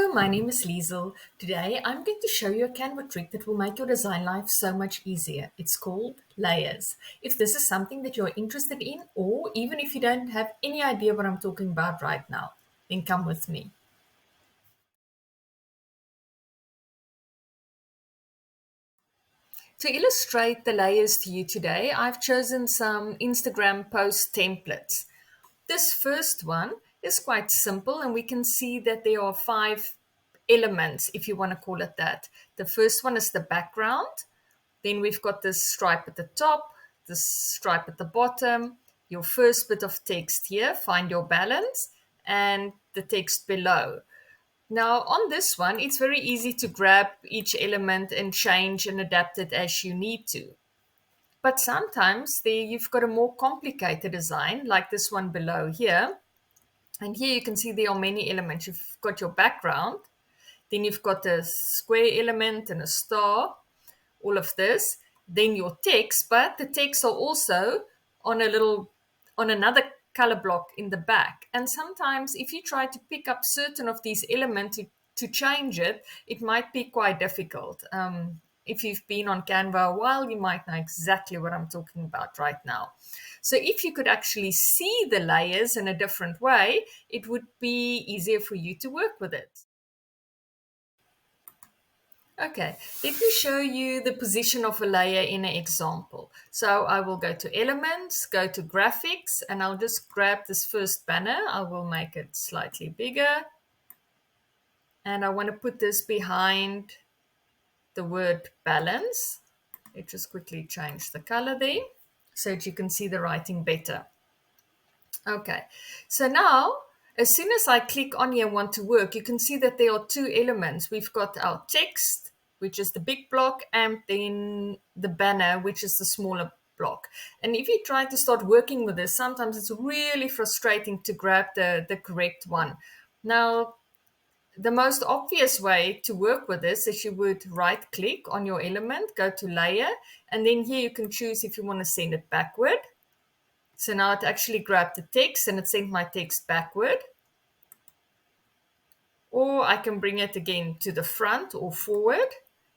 Hello, my name is Liesel. Today I'm going to show you a Canva trick that will make your design life so much easier. It's called layers. If this is something that you're interested in, or even if you don't have any idea what I'm talking about right now, then come with me. To illustrate the layers to you today, I've chosen some Instagram post templates. This first one is quite simple, and we can see that there are 5 elements, if you want to call it that. The first one is the background. Then we've got this stripe at the top, this stripe at the bottom, your first bit of text here, find your balance, and the text below. Now on this one, it's very easy to grab each element and change and adapt it as you need to. But sometimes there you've got a more complicated design, like this one below here. And here you can see there are many elements. You've got your background, then you've got a square element and a star, all of this, then your text, but the text are also on on another color block in the back. And sometimes if you try to pick up certain of these elements to change it, it might be quite difficult. If you've been on Canva a while, you might know exactly what I'm talking about right now. So if you could actually see the layers in a different way, it would be easier for you to work with it. Okay, let me show you the position of a layer in an example. So I will go to Elements, go to Graphics, and I'll just grab this first banner. I will make it slightly bigger. And I want to put this behind the word balance. Let's just quickly change the color there so that you can see the writing better. Okay, so now as soon as I click on here and want to work, you can see that there are 2 elements. We've got our text, which is the big block, and then the banner, which is the smaller block. And if you try to start working with this, sometimes it's really frustrating to grab the correct one. Now, the most obvious way to work with this is you would right click on your element, go to layer, and then here you can choose if you want to send it backward. So now it actually grabbed the text and it sent my text backward. Or I can bring it again to the front or forward.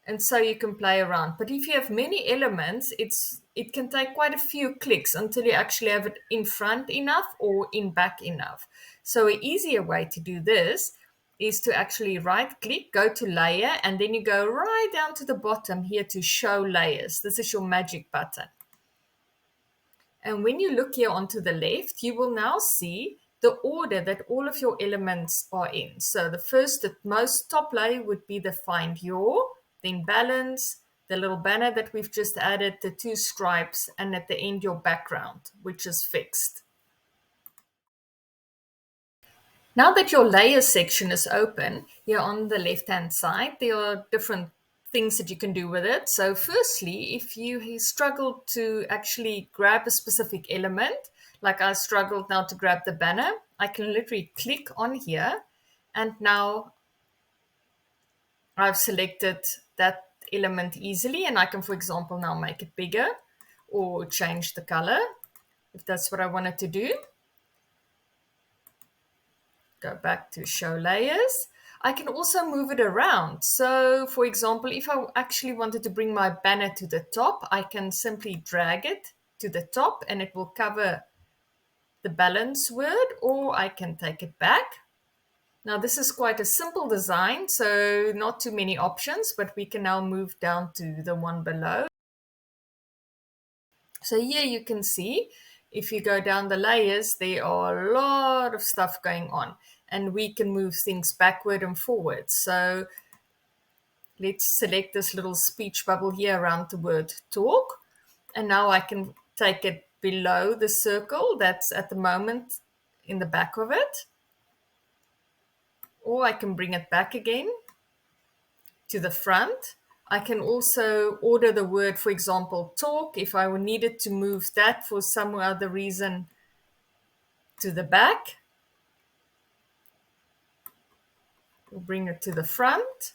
And so you can play around. But if you have many elements, it can take quite a few clicks until you actually have it in front enough or in back enough. So an easier way to do this is to actually right click, go to layer, and then you go right down to the bottom here to show layers. This is your magic button. And when you look here onto the left, you will now see the order that all of your elements are in. So the first, the most top layer would be the find your, then balance, the little banner that we've just added, the 2 stripes, and at the end your background, which is fixed. Now that your layer section is open, here on the left-hand side, there are different things that you can do with it. So firstly, if you struggle to actually grab a specific element, like I struggled now to grab the banner, I can literally click on here, and now I've selected that element easily, and I can, for example, now make it bigger or change the color if that's what I wanted to do. Go back to show layers. I can also move it around. So for example, if I actually wanted to bring my banner to the top, I can simply drag it to the top and it will cover the balance word, or I can take it back. Now this is quite a simple design, so not too many options, but we can now move down to the one below. So here you can see, if you go down the layers, there are a lot of stuff going on, and we can move things backward and forward. So let's select this little speech bubble here around the word talk. And now I can take it below the circle that's at the moment in the back of it. Or I can bring it back again to the front. I can also order the word, for example, talk, if I needed to move that for some other reason to the back. We'll bring it to the front.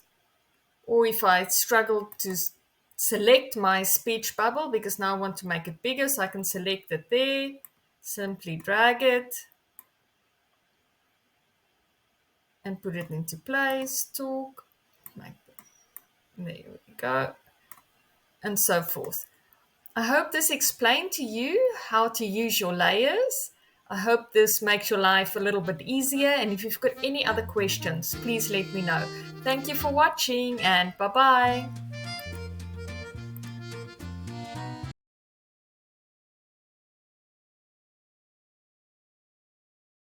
Or if I struggle to select my speech bubble, because now I want to make it bigger, so I can select it there, simply drag it, and put it into place. Talk, like, there we go, and so forth. I hope this explained to you how to use your layers. I hope this makes your life a little bit easier. And if you've got any other questions, please let me know. Thank you for watching, and bye bye.